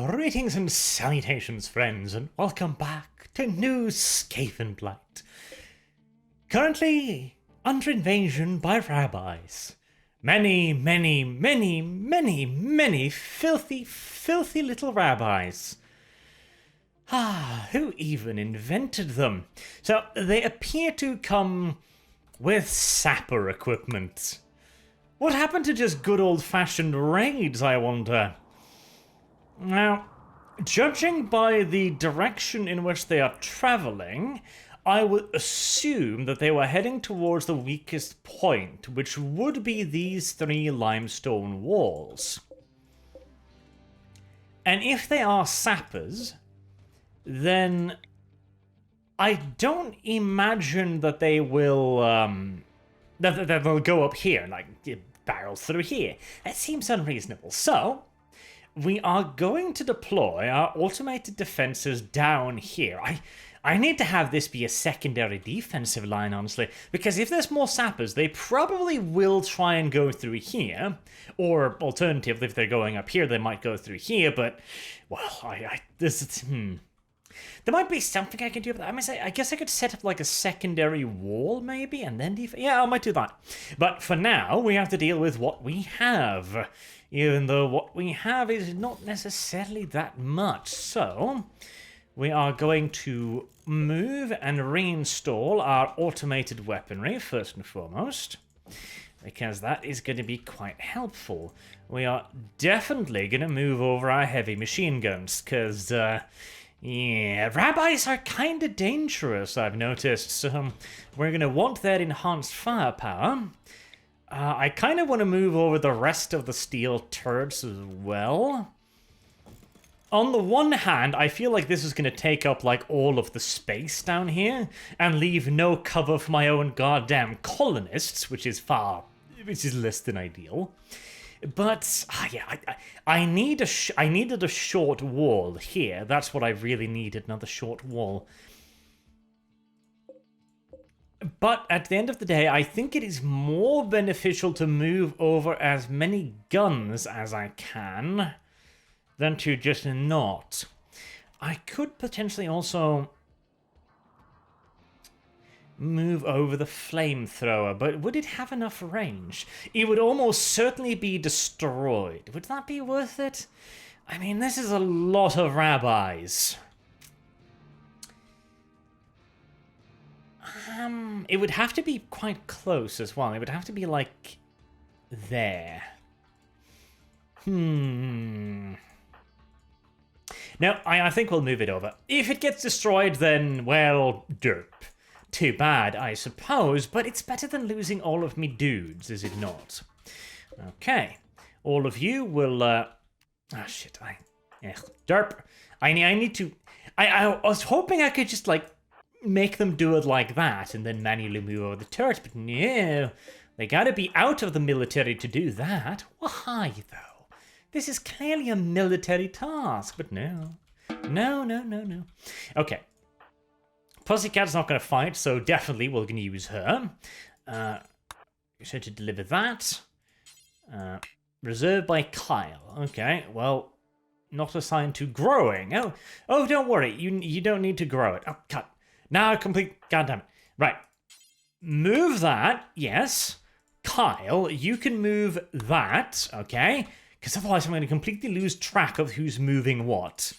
Greetings and salutations, friends, and welcome back to New Skavenblight. Currently under invasion by rabbis. Many filthy, filthy little rabbis. Who even invented them? So, they appear to come with sapper equipment. What happened to just good old-fashioned raids, I wonder? Now, judging by the direction in which they are traveling, I would assume that they were heading towards the weakest point, which would be these 3 limestone walls. And if they are sappers, then I don't imagine that they will, that they'll go up here, like, barrel through here. That seems unreasonable. So, we are going to deploy our automated defenses down here. I need to have this be a secondary defensive line, honestly, because if there's more sappers, they probably will try and go through here, or alternatively, if they're going up here, they might go through here, but, well, there might be something I can do, but I guess I could set up like a secondary wall, maybe, and then yeah, I might do that. But for now, we have to deal with what we have, even though what we have is not necessarily that much. So, we are going to move and reinstall our automated weaponry, first and foremost, because that is going to be quite helpful. We are definitely going to move over our heavy machine guns, because, yeah, rabbis are kind of dangerous, I've noticed, so we're going to want that enhanced firepower. I kind of want to move over the rest of the steel turrets as well. On the one hand, I feel like this is going to take up, like, all of the space down here, and leave no cover for my own goddamn colonists, which is less than ideal. But, yeah, I needed a short wall here. That's what I really needed, another short wall. But at the end of the day, I think it is more beneficial to move over as many guns as I can than to just not. I could potentially also move over the flamethrower, but would it have enough range? It would almost certainly be destroyed. Would that be worth it? I mean, this is a lot of rabbis. It would have to be quite close as well. It would have to be, like, there. No, I think we'll move it over. If it gets destroyed, then, well, derp. Too bad, I suppose, but it's better than losing all of me dudes, is it not? Okay. All of you will, shit, derp. I need to... I was hoping I could just, like, make them do it like that, and then manually move over the turret, but no. They gotta be out of the military to do that. Why, though? This is clearly a military task, but no. No. Okay. Pussycat's not gonna fight, so definitely we're gonna use her. So to deliver that. Reserved by Kyle. Okay, well, not assigned to growing. Oh, don't worry. You don't need to grow it. Oh, cut. Now complete. Goddamn it. Right. Move that. Yes. Kyle, you can move that. Okay. Because otherwise I'm going to completely lose track of who's moving what.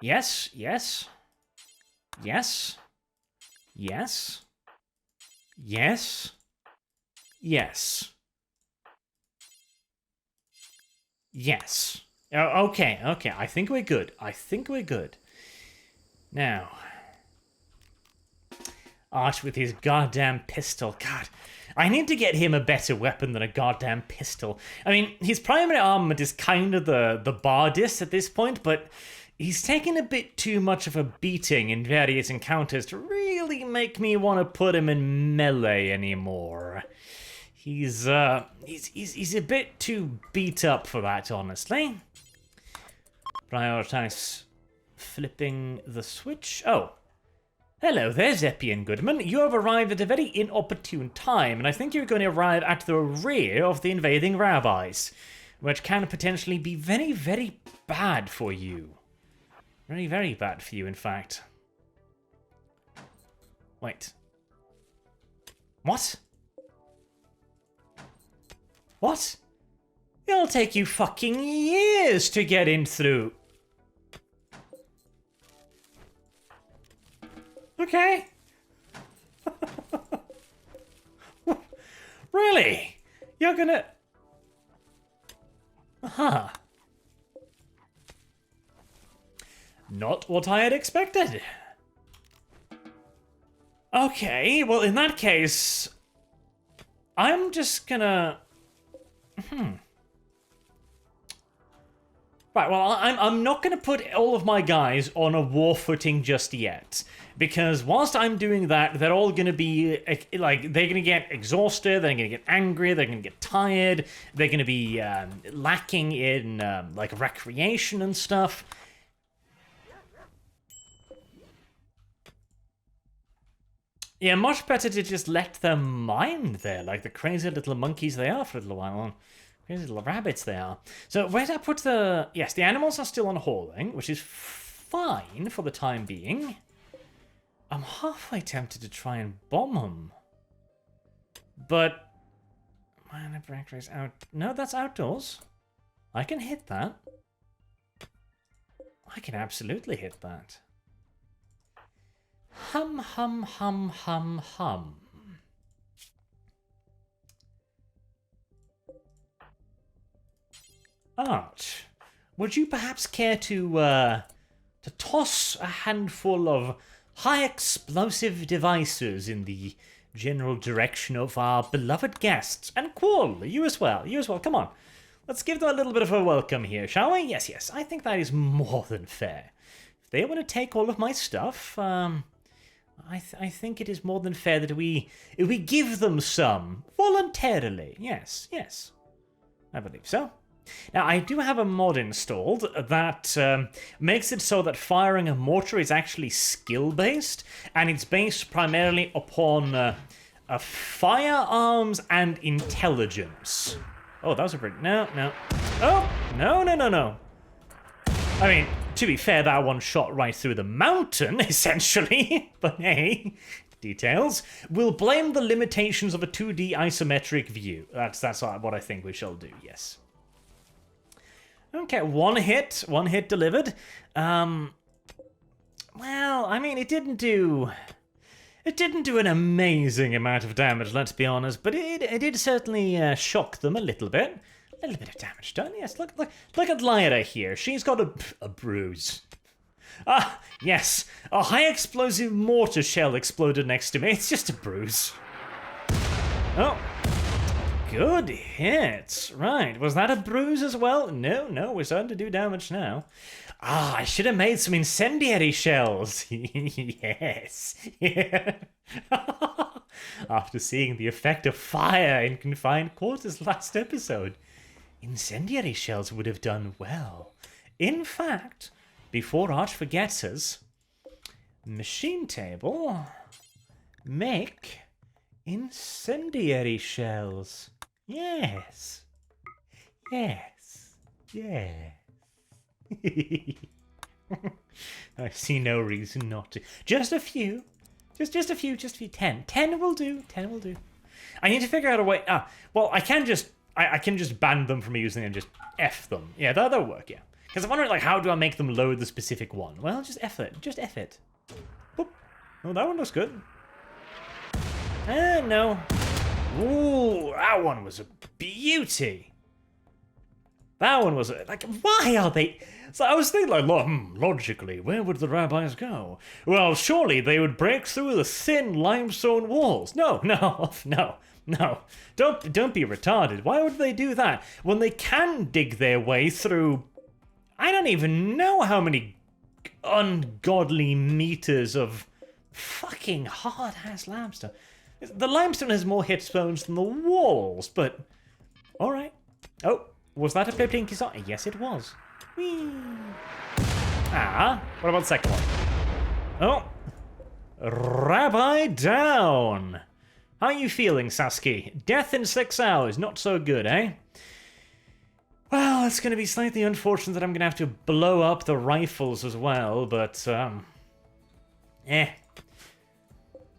Yes. Yes. Yes. Yes. Yes. Yes. Yes. Okay. I think we're good. Now, Arch with his goddamn pistol. God, I need to get him a better weapon than a goddamn pistol. I mean, his primary armament is kind of the bardist at this point, but he's taken a bit too much of a beating in various encounters to really make me want to put him in melee anymore. He's a bit too beat up for that, honestly. Prioritize flipping the switch. Oh. Hello there, Zeppian Goodman. You have arrived at a very inopportune time, and I think you're going to arrive at the rear of the invading rabbis. which can potentially be very, very bad for you. Very, very bad for you, in fact. Wait. What? What? It'll take you fucking years to get in through. Okay. Really? You're gonna... Huh. Not what I had expected. Okay, well in that case... I'm just gonna... Right, well, I'm not going to put all of my guys on a war footing just yet. Because whilst I'm doing that, they're all going to be, like, they're going to get exhausted, they're going to get angry, they're going to get tired, they're going to be lacking in, like, recreation and stuff. Yeah, much better to just let them mine there, like the crazy little monkeys they are for a little while. Crazy little rabbits they are. So where did I put the... Yes, the animals are still on hauling, which is fine for the time being. I'm halfway tempted to try and bomb them. But... Minor break race out... No, that's outdoors. I can hit that. I can absolutely hit that. Hum, hum, hum, hum, hum. Art, would you perhaps care to toss a handful of high explosive devices in the general direction of our beloved guests? And Qual, you as well, come on. Let's give them a little bit of a welcome here, shall we? Yes, yes, I think that is more than fair. If they want to take all of my stuff, I think it is more than fair that we give them some voluntarily. Yes, yes, I believe so. Now, I do have a mod installed that makes it so that firing a mortar is actually skill-based, and it's based primarily upon firearms and intelligence. Oh, that was a pretty... No, no. Oh, no, no, no, no. I mean, to be fair, that one shot right through the mountain, essentially. But hey, details. We'll blame the limitations of a 2D isometric view. That's what I think we shall do, yes. Okay, one hit delivered. Well, I mean, it didn't do an amazing amount of damage, let's be honest, but it did certainly shock them a little bit. A little bit of damage done, yes. Look at Lyra here. She's got a bruise. Ah, yes, a high explosive mortar shell exploded next to me. It's just a bruise. Oh. Good hit. Right, was that a bruise as well? No, we're starting to do damage now. Ah, I should have made some incendiary shells. Yes. Yeah. After seeing the effect of fire in confined quarters last episode, incendiary shells would have done well. In fact, before Arch forgets us, machine table, make incendiary shells. Yes. Yes. Yes. I see no reason not to. Just a few. Just a few. 10. 10 will do. 10 will do. I need to figure out a way. Well, I can just ban them from using and just F them. Yeah, that'll work, yeah. Because I'm wondering, like, how do I make them load the specific one? Well, just F it. Just F it. Boop. Oh, that one looks good. No. Ooh, that one was a beauty. That one was like, why are they? So I was thinking, like, logically, where would the rabbis go? Well, surely they would break through the thin limestone walls. No. Don't be retarded. Why would they do that when they can dig their way through? I don't even know how many ungodly meters of fucking hard-ass limestone. The limestone has more hit stones than the walls, but... Alright. Oh, was that a Plinky song? Yes, it was. Whee! What about the second one? Oh. Rabbi down! How are you feeling, Sasuke? Death in 6 hours. Not so good, eh? Well, it's going to be slightly unfortunate that I'm going to have to blow up the rifles as well, but, eh.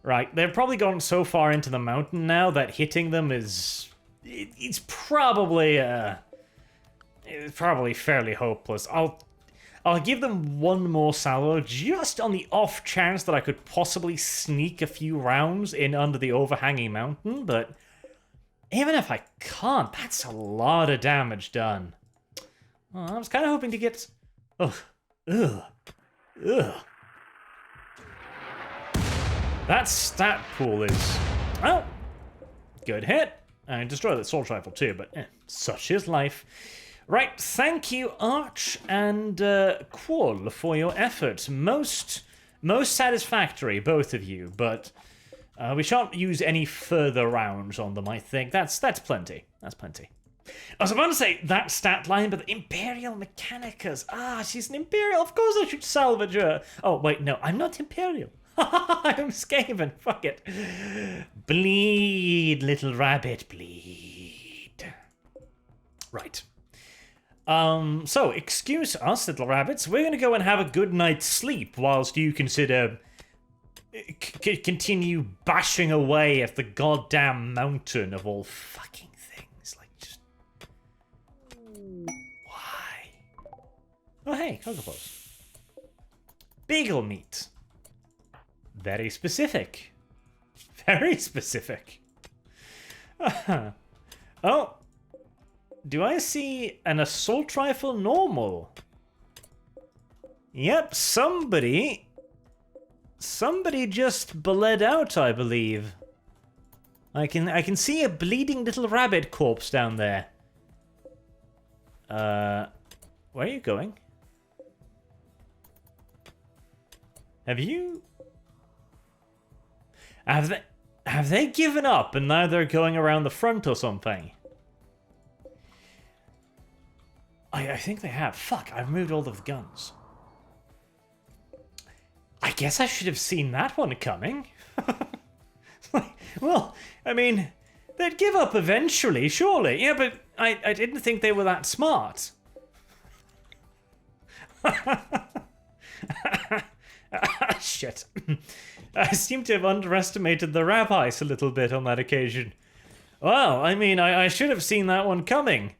Right, they've probably gotten so far into the mountain now that hitting them is... It's probably fairly hopeless. I'll give them one more salvo just on the off chance that I could possibly sneak a few rounds in under the overhanging mountain, but even if I can't, that's a lot of damage done. Well, I was kind of hoping to get... Ugh. That stat pool is... Oh! Good hit. And destroy that assault rifle too, but such is life. Right, thank you, Arch and Qual, for your efforts. Most satisfactory, both of you, but we shan't use any further rounds on them, I think. That's plenty. That's plenty. I was about to say that stat line, but the Imperial Mechanicus. Ah, she's an Imperial. Of course I should salvage her. Oh, wait, no, I'm not Imperial. I'm Skaven. Fuck it. Bleed, little rabbit, bleed. Right. So, excuse us, little rabbits. We're going to go and have a good night's sleep whilst you consider... continue bashing away at the goddamn mountain of all fucking things. Like, just... Why? Oh, hey, Cocopos. Beagle meat. Very specific. Very specific. Oh. Do I see an assault rifle normal? Yep, somebody just bled out, I believe. I can see a bleeding little rabbit corpse down there. Where are you going? Have you... Have they given up and now they're going around the front or something? I think they have. Fuck, I've moved all of the guns. I guess I should have seen that one coming. Well, I mean, they'd give up eventually, surely. Yeah, but I didn't think they were that smart. Shit. I seem to have underestimated the rabbis a little bit on that occasion. Well, I mean, I should have seen that one coming.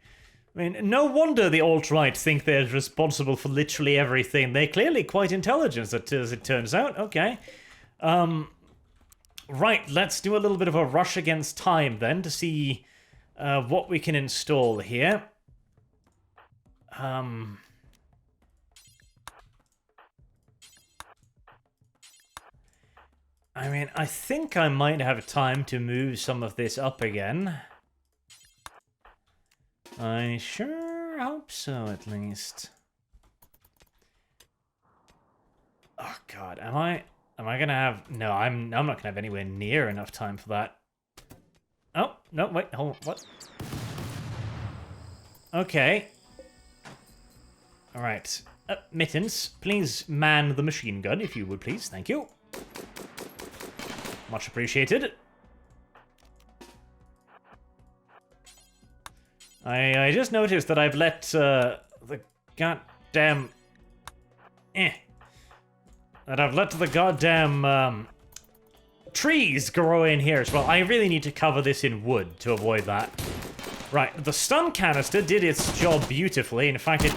I mean, no wonder the alt-right think they're responsible for literally everything. They're clearly quite intelligent, as it turns out. Okay. Right, let's do a little bit of a rush against time then to see what we can install here. I mean, I think I might have time to move some of this up again. I sure hope so, at least. Oh God, am I gonna have? No, I'm not gonna have anywhere near enough time for that. Oh no, wait, hold on, what? Okay. All right, Mittens, please man the machine gun, if you would, please. Thank you. Much appreciated. I just noticed that I've let the goddamn that I've let the goddamn trees grow in here as well. I really need to cover this in wood to avoid that. Right, the stun canister did its job beautifully. In fact, it...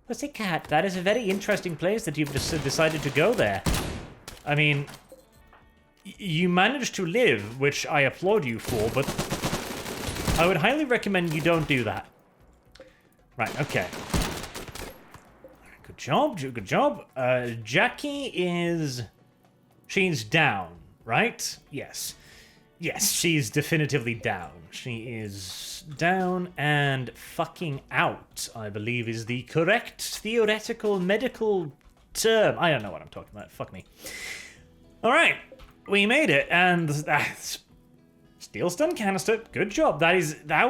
Pussycat, that is a very interesting place that you've decided to go there. I mean, you managed to live, which I applaud you for, but I would highly recommend you don't do that. Right, okay. Good job, good job. Jackie is... She's down, right? Yes. Yes, she's definitively down. She is down and fucking out, I believe is the correct theoretical medical term. I don't know what I'm talking about. Fuck me. Alright, we made it, and... Steel stun canister. Good job. That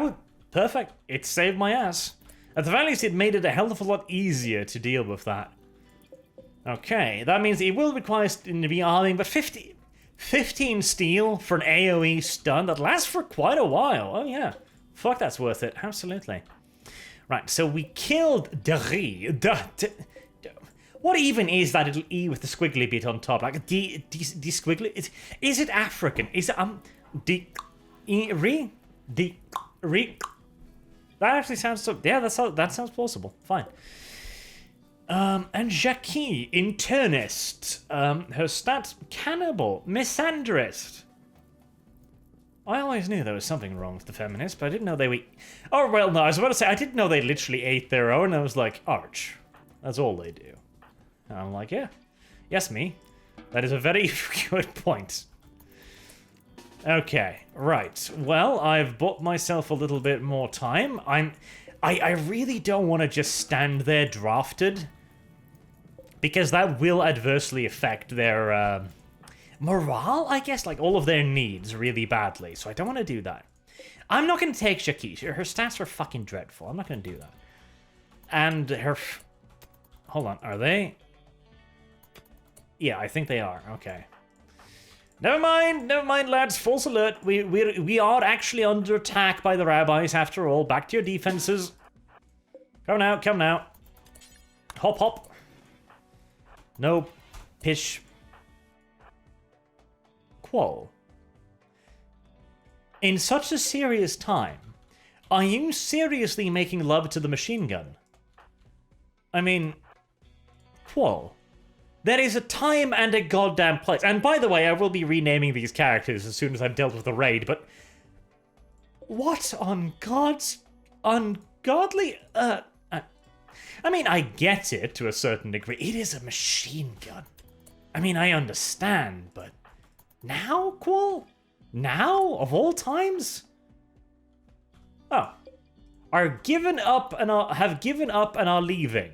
was perfect. It saved my ass. At the very least, it made it a hell of a lot easier to deal with that. Okay, that means it will require to be arming, but 15 steel for an AoE stun that lasts for quite a while. Oh yeah. Fuck, that's worth it. Absolutely. Right, so we killed Dari. What even is that little E with the squiggly bit on top? Like D squiggly? Is it African? Is it re? That actually sounds so. Yeah, that sounds plausible. Fine. And Jackie, internist. Her stats, cannibal, misandrist. I always knew there was something wrong with the feminists, but I didn't know they were... Oh, well, no, I was about to say, I didn't know they literally ate their own. I was like, Arch, that's all they do. And I'm like, yeah. Yes, me. That is a very good point. Okay, right. Well, I've bought myself a little bit more time. I really don't want to just stand there drafted, because that will adversely affect their morale, I guess, like all of their needs really badly. So I don't want to do that. I'm not going to take Shakisha. Her stats are fucking dreadful. I'm not going to do that. And her... Hold on, are they? Yeah, I think they are. Okay. Never mind, lads. False alert. We are actually under attack by the rabbis after all. Back to your defenses. Come now, come now. Hop, hop. No pish. Qual. In such a serious time, are you seriously making love to the machine gun? I mean, Qual. There is a time and a goddamn place. And by the way, I will be renaming these characters as soon as I've dealt with the raid, but... What on God's... ungodly... I mean, I get it to a certain degree. It is a machine gun. I mean, I understand, but... Now, Qual? Now? Of all times? Oh. Have given up and are leaving.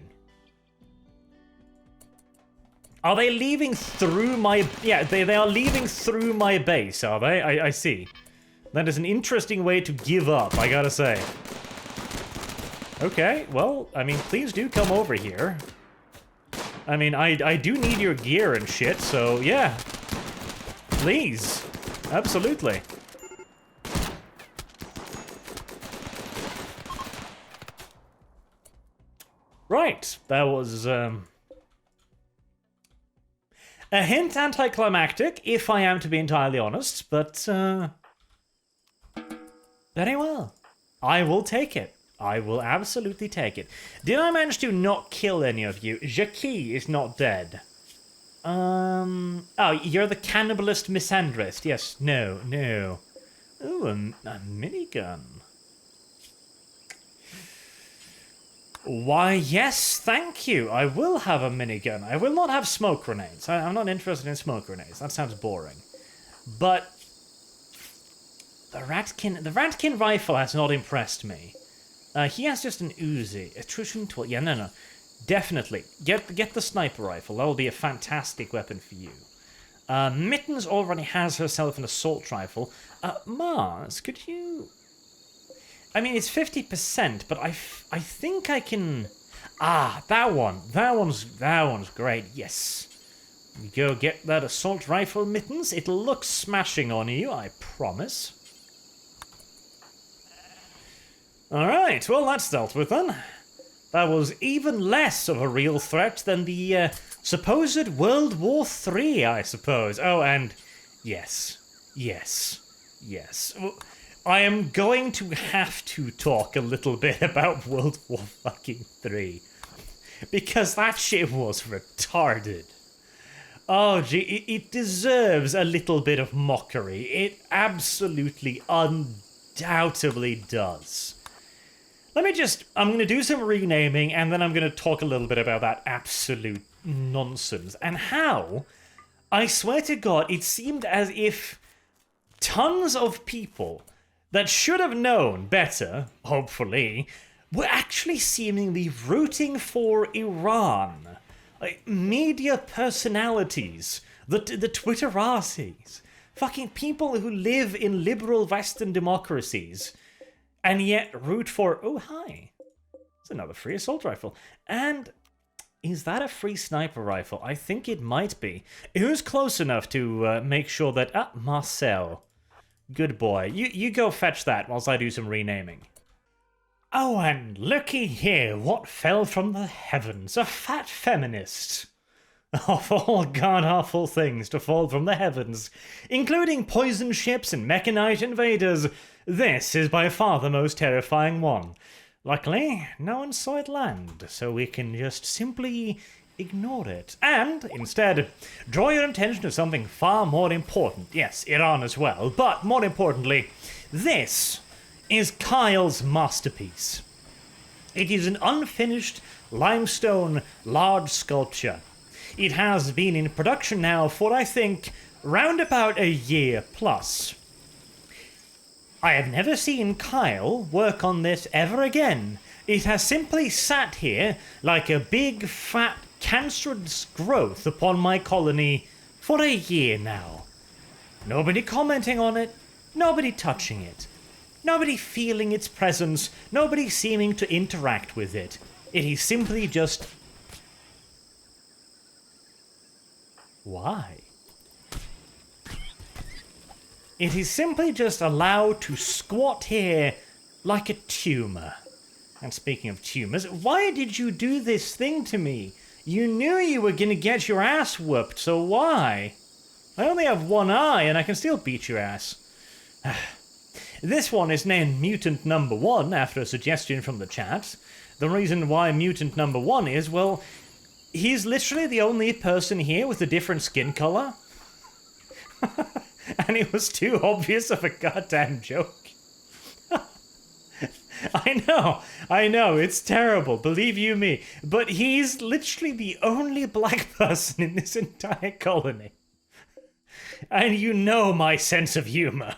Are they leaving through my... Yeah, they are leaving through my base, are they? I see. That is an interesting way to give up, I gotta say. Okay, well, I mean, please do come over here. I mean, I do need your gear and shit, so yeah. Please. Absolutely. Right, that was, a hint anticlimactic, if I am to be entirely honest, but, very well. I will take it. I will absolutely take it. Did I manage to not kill any of you? Jackie is not dead. Oh, you're the cannibalist misandrist. Yes, no. Ooh, a minigun. Why, yes, thank you. I will have a minigun. I will not have smoke grenades. I'm not interested in smoke grenades. That sounds boring. But the Ratkin rifle has not impressed me. He has just an Uzi. Attrition tool. Yeah, no. Definitely. Get the sniper rifle. That will be a fantastic weapon for you. Mittens already has herself an assault rifle. Mars, could you... I mean, it's 50%, but I think I can... Ah, that one. That one's great. Yes. You go get that assault rifle, Mittens. It'll look smashing on you, I promise. Alright, well, that's dealt with then. That was even less of a real threat than the supposed World War III, I suppose. Oh, and yes. I am going to have to talk a little bit about World War fucking III. Because that shit was retarded. Oh, gee, it deserves a little bit of mockery. It absolutely, undoubtedly does. I'm going to do some renaming, and then I'm going to talk a little bit about that absolute nonsense. And how, I swear to God, it seemed as if tons of people that should have known better, hopefully, were actually seemingly rooting for Iran. Like, media personalities, the Twitterasis, fucking people who live in liberal Western democracies, and yet root for, oh, hi. It's another free assault rifle. And is that a free sniper rifle? I think it might be. Who's close enough to make sure that... Marcel. Good boy. You go fetch that whilst I do some renaming. Oh, and looky here, what fell from the heavens? A fat feminist. Of all god-awful things to fall from the heavens, including poison ships and mechanite invaders, this is by far the most terrifying one. Luckily, no one saw it land, so we can just simply ignore it. And, instead, draw your attention to something far more important. Yes, Iran as well, but more importantly, this is Kyle's masterpiece. It is an unfinished limestone large sculpture. It has been in production now for, I think, round about a year plus. I have never seen Kyle work on this ever again. It has simply sat here like a big, fat, cancerous growth upon my colony for a year now. Nobody commenting on it, nobody touching it, nobody feeling its presence, nobody seeming to interact with it. It is simply just... Why? It is simply just allowed to squat here like a tumor. And speaking of tumors, why did you do this thing to me? You knew you were gonna get your ass whooped, so why? I only have one eye and I can still beat your ass. This one is named Mutant Number 1 after a suggestion from the chat. The reason why Mutant Number 1 is, well, he's literally the only person here with a different skin color. And it was too obvious of a goddamn joke. I know, it's terrible, believe you me. But he's literally the only black person in this entire colony. And you know my sense of humor.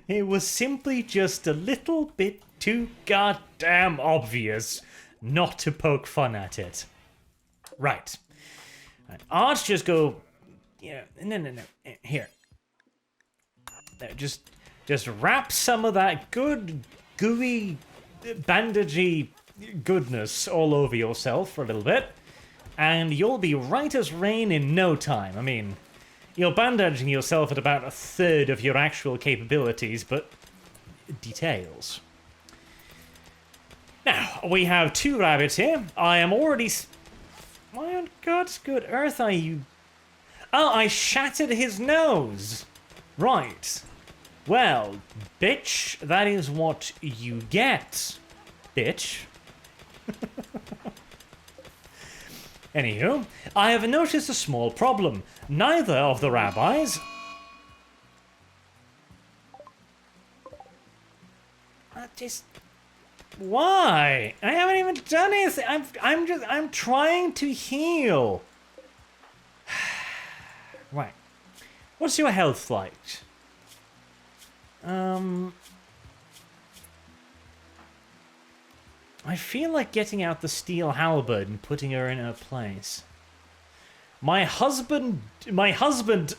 It was simply just a little bit too goddamn obvious not to poke fun at it. Right. Arts just go... Yeah, no. Here. There, just wrap some of that good, gooey, bandagey goodness all over yourself for a little bit, and you'll be right as rain in no time. I mean, you're bandaging yourself at about a third of your actual capabilities, but details. Now, we have 2 rabbits here. I am already... Why on God's good earth are you... Oh, I shattered his nose! Right. Well, bitch, that is what you get, bitch. Anywho, I have noticed a small problem. Neither of the rabbis... Why? I haven't even done anything. I'm trying to heal. Right. What's your health like? I feel like getting out the steel halberd and putting her in her place. My husband died.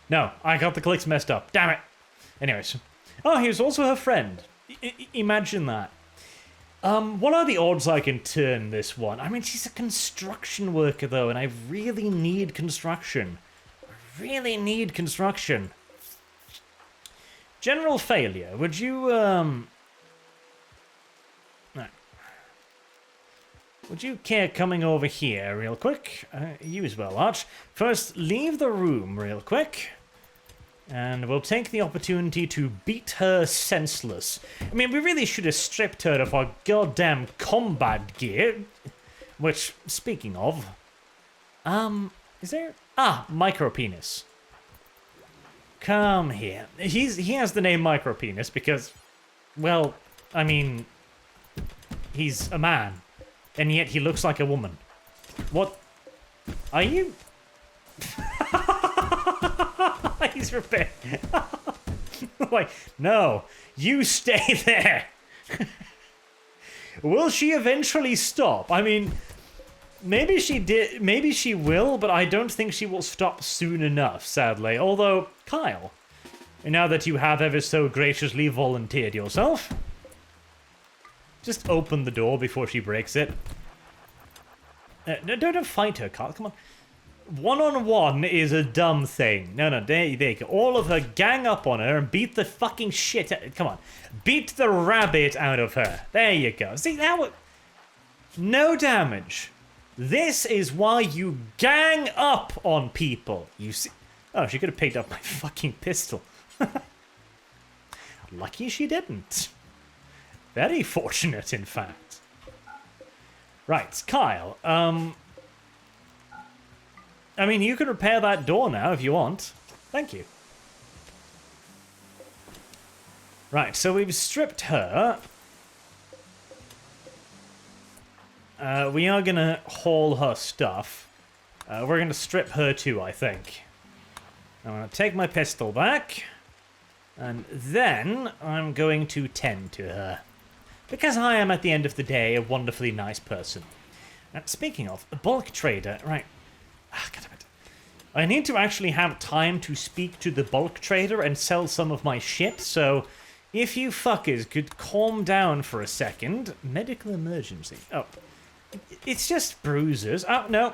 No, I got the clicks messed up. Damn it. Anyways. Oh, he was also her friend. Imagine that. What are the odds I can turn this one? I mean, she's a construction worker, though, and I really need construction. General failure. Would you, no. Would you care coming over here real quick? You as well, Arch. First, leave the room real quick. And we'll take the opportunity to beat her senseless. I mean, we really should have stripped her of our goddamn combat gear. Which, speaking of... is there... Ah, micropenis. Come here. He has the name micropenis because... Well, I mean... He's a man. And yet he looks like a woman. What... Are you... He's repaired. Like, no, you stay there. Will she eventually stop? I mean, maybe she did, maybe she will, but I don't think she will stop soon enough, sadly. Although, Kyle, now that you have ever so graciously volunteered yourself, just open the door before she breaks it. No, don't fight her, Kyle, come on. One-on-one is a dumb thing. No, there you go. All of her, gang up on her and beat the fucking shit out. Come on. Beat the rabbit out of her. There you go. See, now, no damage. This is why you gang up on people. You see. Oh, she could have picked up my fucking pistol. Lucky she didn't. Very fortunate, in fact. Right, Kyle. I mean, you can repair that door now if you want. Thank you. Right, so we've stripped her. We are gonna haul her stuff. We're gonna strip her too, I think. I'm gonna take my pistol back. And then I'm going to tend to her. Because I am, at the end of the day, a wonderfully nice person. And speaking of, a bulk trader, right. God damn it. I need to actually have time to speak to the bulk trader and sell some of my shit, so if you fuckers could calm down for a second. Medical emergency. Oh. It's just bruises. Oh, no.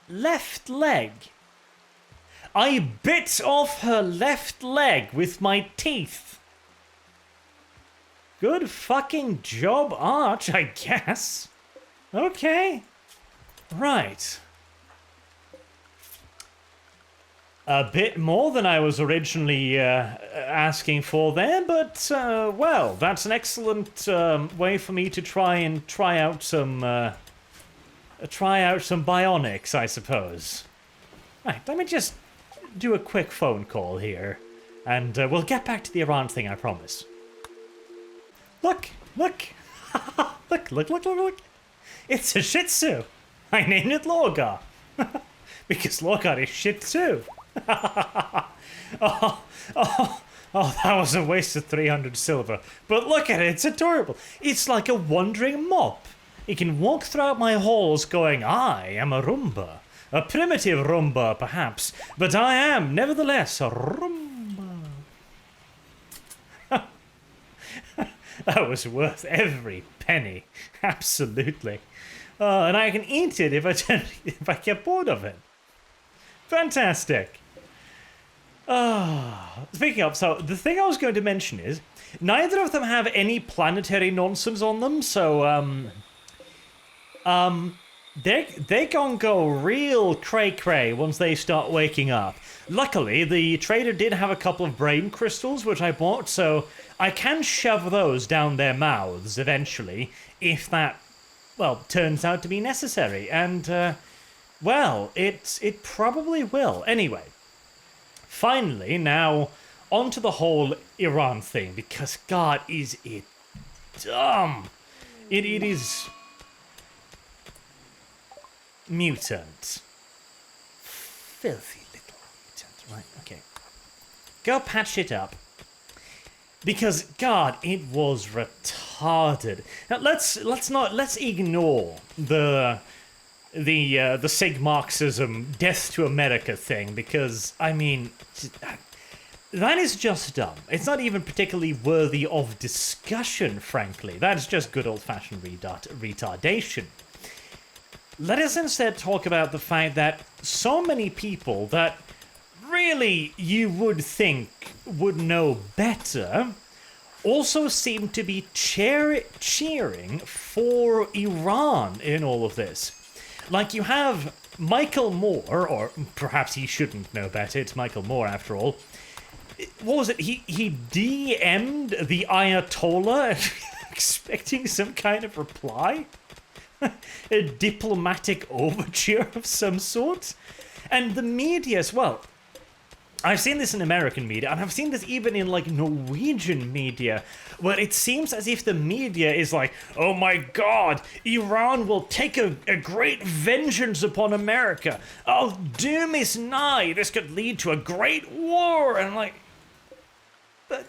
Left leg. I bit off her left leg with my teeth. Good fucking job, Arch, I guess. Okay. Right. A bit more than I was originally asking for there, but, well, that's an excellent way for me to try out some bionics, I suppose. Right, let me just do a quick phone call here, and we'll get back to the Iran thing, I promise. Look! look! It's a Shih Tzu! I named it Lorgar. Because Lorgar is shit too. oh, that was a waste of 300 silver. But look at it, it's adorable. It's like a wandering mop. It can walk throughout my halls going, I am a Roomba. A primitive Roomba, perhaps, but I am, nevertheless, a Roomba. That was worth every penny. Absolutely. And I can eat it if I get bored of it. Fantastic. Speaking of, so the thing I was going to mention is, neither of them have any planetary nonsense on them, so, they gonna go real cray-cray once they start waking up. Luckily, the trader did have a couple of brain crystals, which I bought, so I can shove those down their mouths eventually, if that, well, turns out to be necessary. And, well, it probably will. Anyway, finally, now, onto the whole Iran thing, because, God, is it dumb. It is mutant. Filthy little mutant. Right, okay. Go patch it up. Because, God, it was retarded. Now, let's ignore the Sig Marxism death to America thing, because, I mean, that is just dumb. It's not even particularly worthy of discussion, frankly. That's just good old-fashioned retardation. Let us instead talk about the fact that so many people that really you would think would know better also seem to be cheering for Iran in all of this. Like, you have Michael Moore, or perhaps he shouldn't know better, it's Michael Moore after all. What was it? He DM'd the Ayatollah expecting some kind of reply? A diplomatic overture of some sort? And the media as well. I've seen this in American media, and I've seen this even in, like, Norwegian media, where it seems as if the media is like, oh my god, Iran will take a great vengeance upon America. Oh, doom is nigh. This could lead to a great war. And, like, but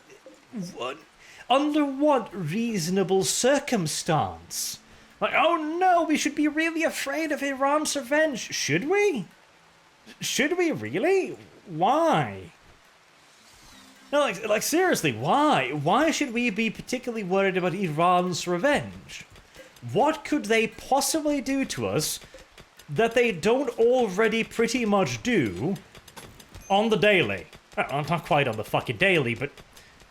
what? Under what reasonable circumstance? Like, oh no, we should be really afraid of Iran's revenge. Should we? Should we really? Why? No, like seriously, why? Why should we be particularly worried about Iran's revenge? What could they possibly do to us that they don't already pretty much do on the daily? Well, not quite on the fucking daily, but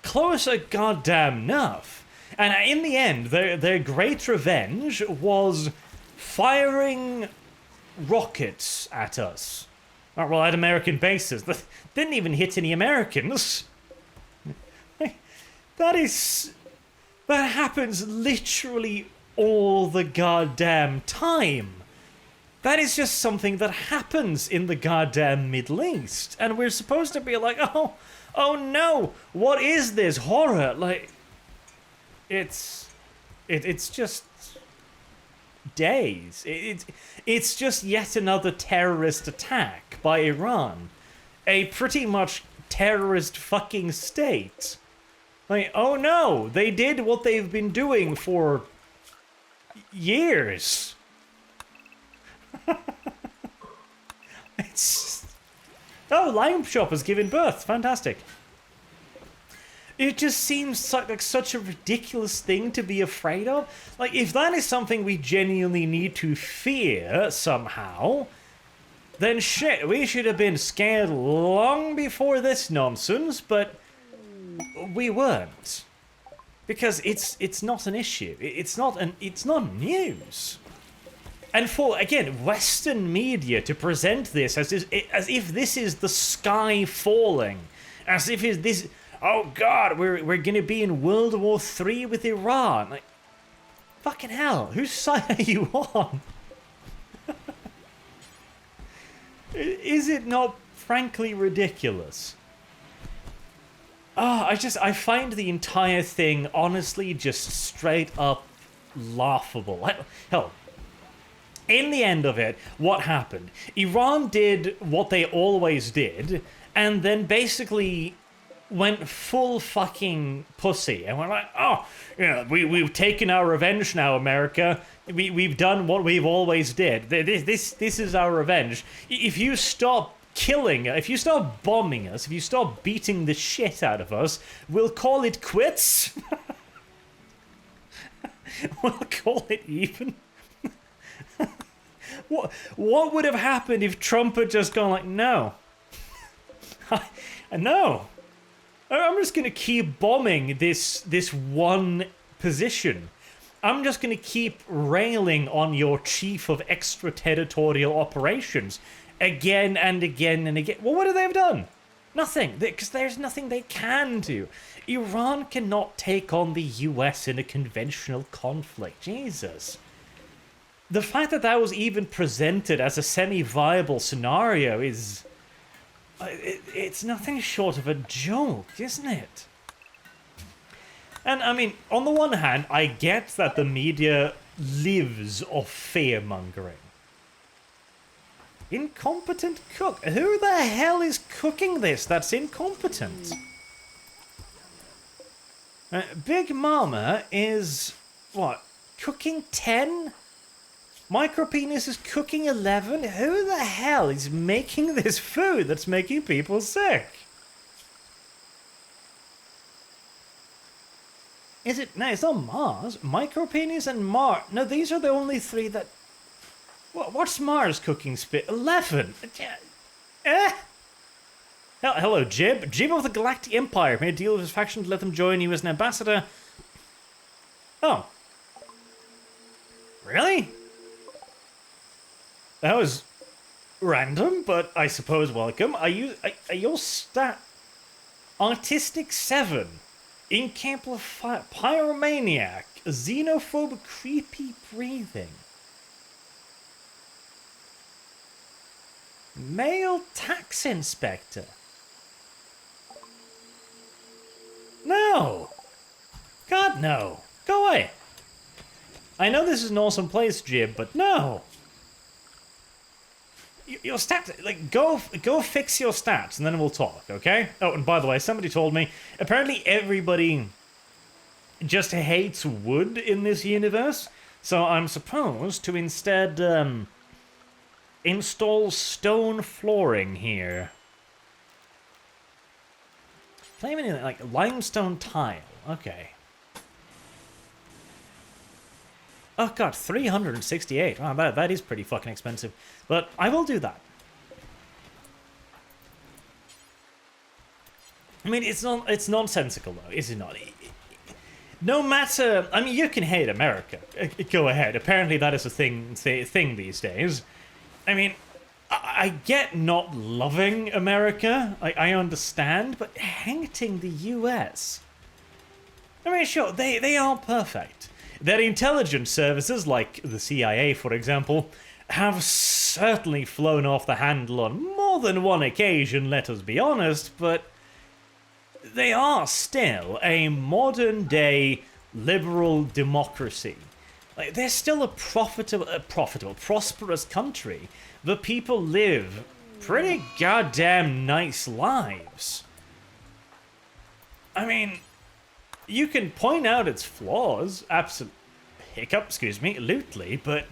closer goddamn enough. And in the end, their great revenge was firing rockets at us. Well, at American bases. That didn't even hit any Americans. That happens literally all the goddamn time. That is just something that happens in the goddamn Middle East. And we're supposed to be like, oh no, what is this horror? Like, it's just days. It's just yet another terrorist attack by Iran. A pretty much terrorist fucking state. Like, oh no, they did what they've been doing for years. Oh, Lime Shop has given birth. Fantastic. It just seems like such a ridiculous thing to be afraid of. Like, if that is something we genuinely need to fear somehow, then shit, we should have been scared long before this nonsense, but we weren't. Because it's not an issue. It's not news. And for, again, Western media to present this as if this is the sky falling, as if this, oh god, we're gonna be in World War III with Iran. Like, fucking hell, whose side are you on? Is it not frankly ridiculous? I find the entire thing honestly just straight up laughable. Hell, in the end of it, what happened? Iran did what they always did, and then basically went full fucking pussy. And we're like, oh, yeah, we've taken our revenge now, America. We've done what we've always did. This is our revenge. If you stop killing, if you stop bombing us, if you stop beating the shit out of us, we'll call it quits. We'll call it even. What would have happened if Trump had just gone like, no. No. I'm just going to keep bombing this one position. I'm just going to keep railing on your chief of extraterritorial operations again and again and again. Well, what have they done? Nothing. Because there's nothing they can do. Iran cannot take on the US in a conventional conflict. Jesus. The fact that that was even presented as a semi-viable scenario is... It's nothing short of a joke, isn't it? And, I mean, on the one hand, I get that the media lives off fear-mongering. Incompetent cook? Who the hell is cooking this that's incompetent? Big Mama is, what, cooking 10? Micropenis is cooking 11? Who the hell is making this food that's making people sick? Is it? No, it's not Mars. Micropenis and Mars. No, these are the only three that... What's Mars cooking spit? 11? Hello, Jib. Jib of the Galactic Empire made a deal with his faction to let them join you as an ambassador. Oh. Really? That was random, but I suppose welcome. Are your stat... Artistic 7. Incamplify... Pyromaniac. Xenophobe creepy breathing. Male tax inspector. No. God, no. Go away. I know this is an awesome place, Jib, but no. Your stats, like, go fix your stats, and then we'll talk, okay? Oh, and by the way, somebody told me, apparently everybody just hates wood in this universe, so I'm supposed to instead, install stone flooring here. Flaming in, like, limestone tile, okay. Oh god, 368. Wow, that is pretty fucking expensive. But I will do that. I mean, it's nonsensical though, is it not? No matter, I mean, you can hate America. Go ahead. Apparently, that is a thing these days. I mean, I get not loving America. I understand, but hating the U.S. I mean, sure, they are perfect. Their intelligence services, like the CIA, for example, have certainly flown off the handle on more than one occasion. Let us be honest, but they are still a modern-day liberal democracy. Like, they're still a prosperous country. The people live pretty goddamn nice lives. I mean, you can point out its flaws, absolutely, but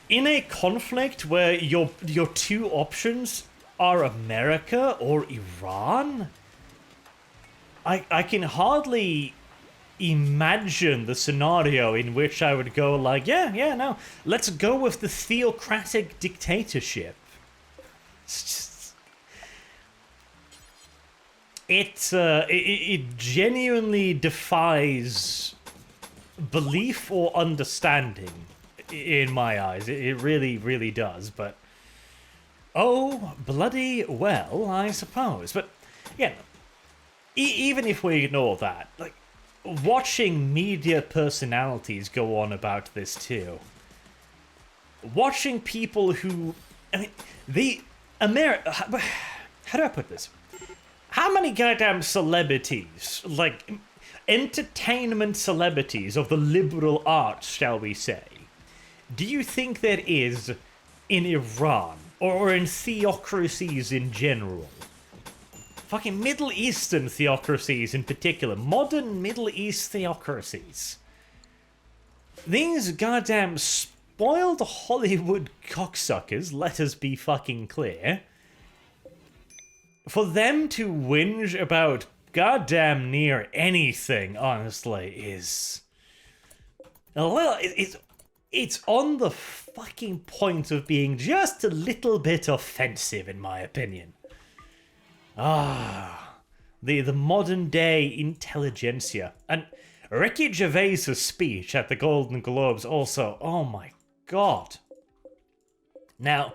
in a conflict where your two options are America or Iran, I can hardly imagine the scenario in which I would go like, no, let's go with the theocratic dictatorship. It's just, it genuinely defies belief or understanding in my eyes. It really, really does, but oh, bloody well, I suppose. But, yeah, even if we ignore that, like, watching media personalities go on about this too. Watching people who, I mean, how do I put this? How many goddamn celebrities, like, entertainment celebrities of the liberal arts, shall we say, do you think there is in Iran? Or in theocracies in general? Fucking Middle Eastern theocracies in particular. Modern Middle East theocracies. These goddamn spoiled Hollywood cocksuckers, let us be fucking clear, for them to whinge about goddamn near anything, honestly, is a little... It's on the fucking point of being just a little bit offensive, in my opinion. The modern day intelligentsia. And Ricky Gervais's speech at the Golden Globes also, oh my god. Now,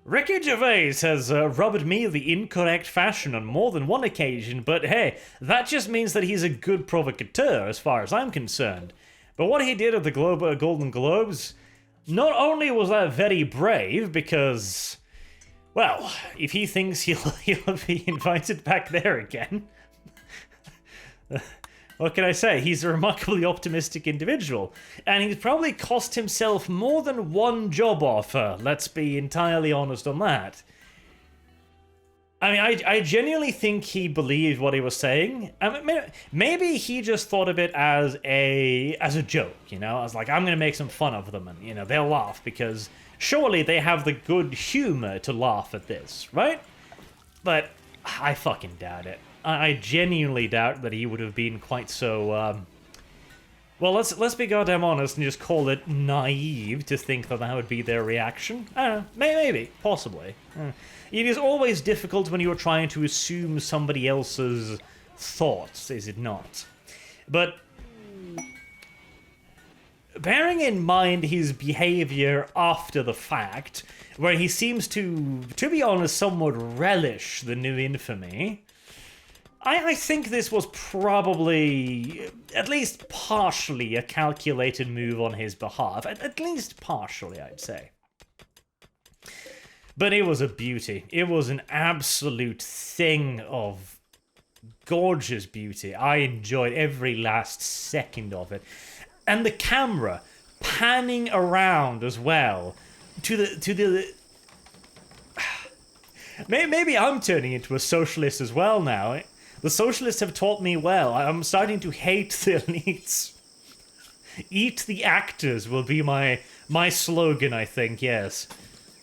Ricky Gervais has rubbed me the incorrect fashion on more than one occasion, but hey, that just means that he's a good provocateur as far as I'm concerned. But what he did at the Golden Globes, not only was that very brave, because, well, if he thinks he'll be invited back there again, what can I say? He's a remarkably optimistic individual, and he's probably cost himself more than one job offer, let's be entirely honest on that. I mean, I genuinely think he believed what he was saying. I mean, maybe he just thought of it as a joke, you know? I was like, I'm gonna make some fun of them, and, you know, they'll laugh, because surely they have the good humor to laugh at this, right? But I fucking doubt it. I genuinely doubt that he would have been quite so, well, let's be goddamn honest and just call it naive to think that that would be their reaction. I don't know, maybe, possibly. It is always difficult when you're trying to assume somebody else's thoughts, is it not? But bearing in mind his behavior after the fact, where he seems to be honest, somewhat relish the new infamy, I think this was probably, at least partially, a calculated move on his behalf. At least partially, I'd say. But it was a beauty. It was an absolute thing of gorgeous beauty. I enjoyed every last second of it. And the camera panning around as well to the maybe I'm turning into a socialist as well now. The socialists have taught me well. I'm starting to hate the elites. Eat the actors will be my slogan, I think, yes.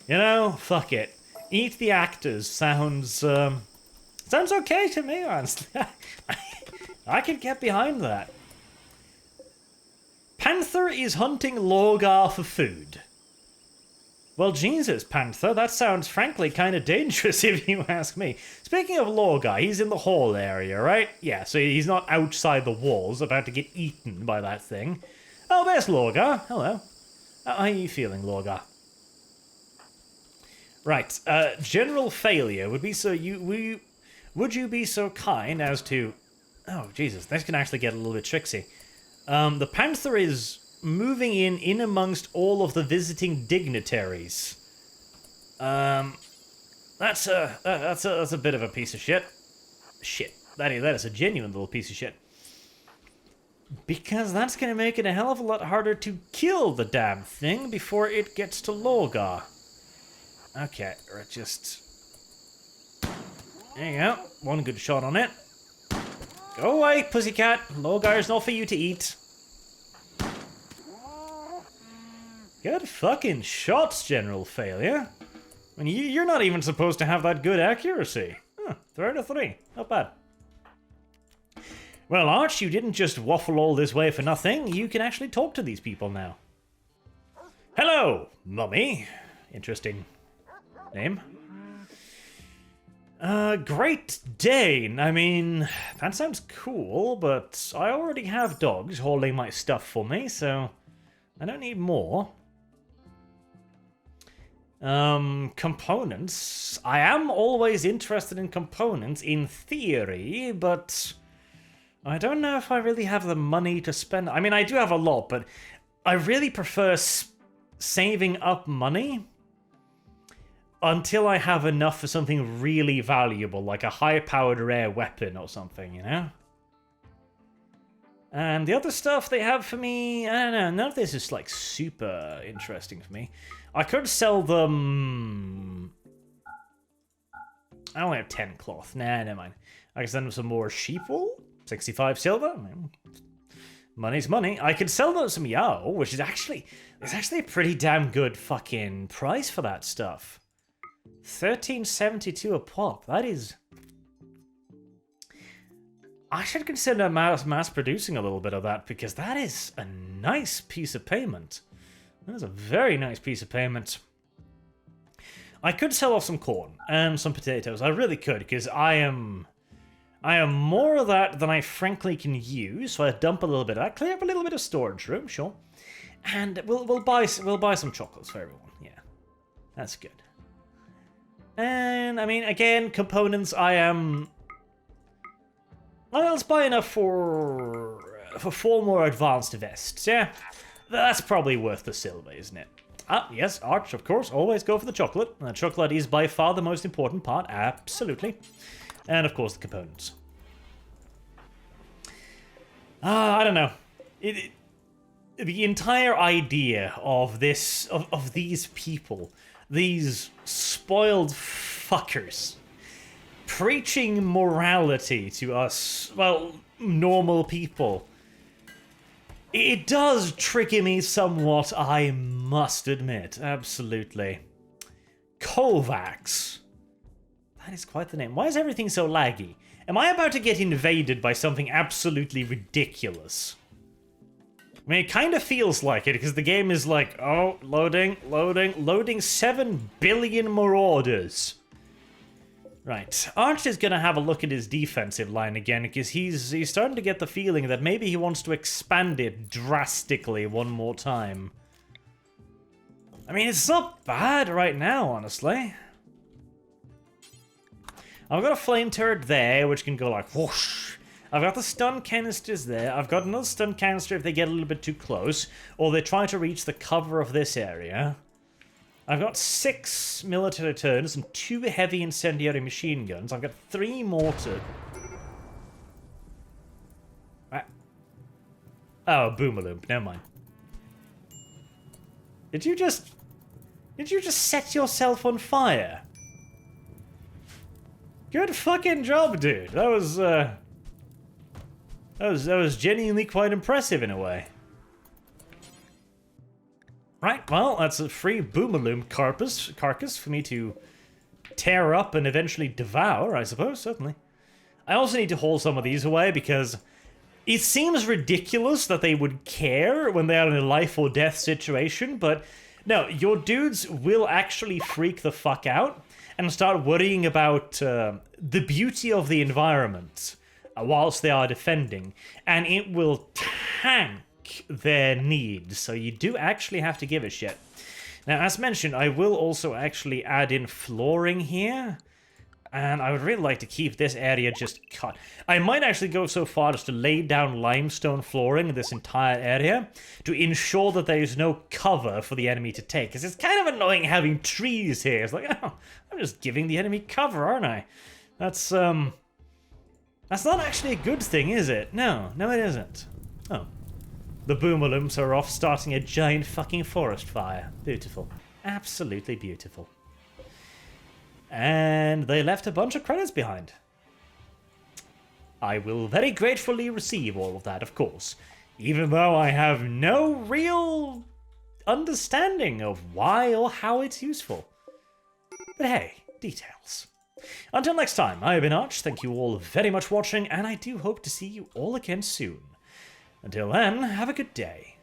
You know, fuck it. Eat the actors sounds okay to me, honestly. I can get behind that. Panther is hunting Logar for food. Well, Jesus, Panther, that sounds frankly kind of dangerous if you ask me. Speaking of Logar, he's in the hall area, right? Yeah, so he's not outside the walls about to get eaten by that thing. Oh, there's Logar. Hello. How are you feeling, Logar? Right, general failure would be so would you be so kind as to... Oh, Jesus, this can actually get a little bit tricksy. The Panther is moving in amongst all of the visiting dignitaries. That's a bit of a piece of shit. Shit, that is a genuine little piece of shit. Because that's going to make it a hell of a lot harder to kill the damn thing before it gets to Logar. Okay, right, just... There you go. One good shot on it. Go away, pussycat. Logar's not for you to eat. Good fucking shots, General Failure. I mean, you're not even supposed to have that good accuracy. Huh, 3 out of 3. Not bad. Well, Arch, you didn't just waffle all this way for nothing. You can actually talk to these people now. Hello, Mummy. Interesting name. Great Dane. I mean, that sounds cool, but I already have dogs holding my stuff for me, so I don't need more. Components. I am always interested in components, in theory, but I don't know if I really have the money to spend. I mean, I do have a lot, but I really prefer saving up money until I have enough for something really valuable, like a high-powered rare weapon or something, you know? And the other stuff they have for me, I don't know, none of this is, like, super interesting for me. I could sell them... I only have 10 cloth. Nah, never mind. I can send them some more sheep wool. 65 silver. Money's money. I could sell them some Yao, which is actually... It's actually a pretty damn good fucking price for that stuff. 13.72 a pop. That is... I should consider mass producing a little bit of that, because that is a nice piece of payment. That is a very nice piece of payment. I could sell off some corn and some potatoes. I really could, because I am more of that than I frankly can use. So I dump a little bit of that, clear up a little bit of storage room, sure. And we'll buy some chocolates for everyone. Yeah, that's good. And I mean, again, components. Well, let's buy enough for 4 more advanced vests. Yeah, that's probably worth the silver, isn't it? Ah, yes, Arch, of course. Always go for the chocolate. Chocolate is by far the most important part. Absolutely. And of course, the components. I don't know. The entire idea of this, of these people, these spoiled fuckers, preaching morality to us, well, normal people, it does trigger me somewhat, I must admit. Absolutely. Kovacs. That is quite the name. Why is everything so laggy? Am I about to get invaded by something absolutely ridiculous? I mean, it kind of feels like it, because the game is like, oh, loading 7 billion marauders. Right, Arch is going to have a look at his defensive line again, because he's starting to get the feeling that maybe he wants to expand it drastically one more time. I mean, it's not bad right now, honestly. I've got a flame turret there, which can go like whoosh. I've got the stun canisters there. I've got another stun canister if they get a little bit too close, or they try to reach the cover of this area. I've got 6 military turrets and 2 heavy incendiary machine guns. I've got 3 mortar. Oh, Boomaloo. Never mind. Did you just set yourself on fire? Good fucking job, dude. That was genuinely quite impressive in a way. Right, well, that's a free Boomaloom carcass for me to tear up and eventually devour, I suppose, certainly. I also need to haul some of these away because It seems ridiculous that they would care when they're in a life or death situation, but no, your dudes will actually freak the fuck out and start worrying about the beauty of the environment whilst they are defending, and it will tank their needs, so you do actually have to give a shit. Now, as mentioned, I will also actually add in flooring here. And I would really like to keep this area just cut. I might actually go so far as to lay down limestone flooring in this entire area to ensure that there is no cover for the enemy to take. Because it's kind of annoying having trees here. It's like, oh, I'm just giving the enemy cover, aren't I? That's not actually a good thing, is it? No, it isn't. Oh. The boomalooms are off starting a giant fucking forest fire. Beautiful. Absolutely beautiful. And they left a bunch of credits behind. I will very gratefully receive all of that, of course, even though I have no real understanding of why or how it's useful. But hey, details. Until next time, I have been Arch, thank you all very much for watching, and I do hope to see you all again soon. Until then, have a good day.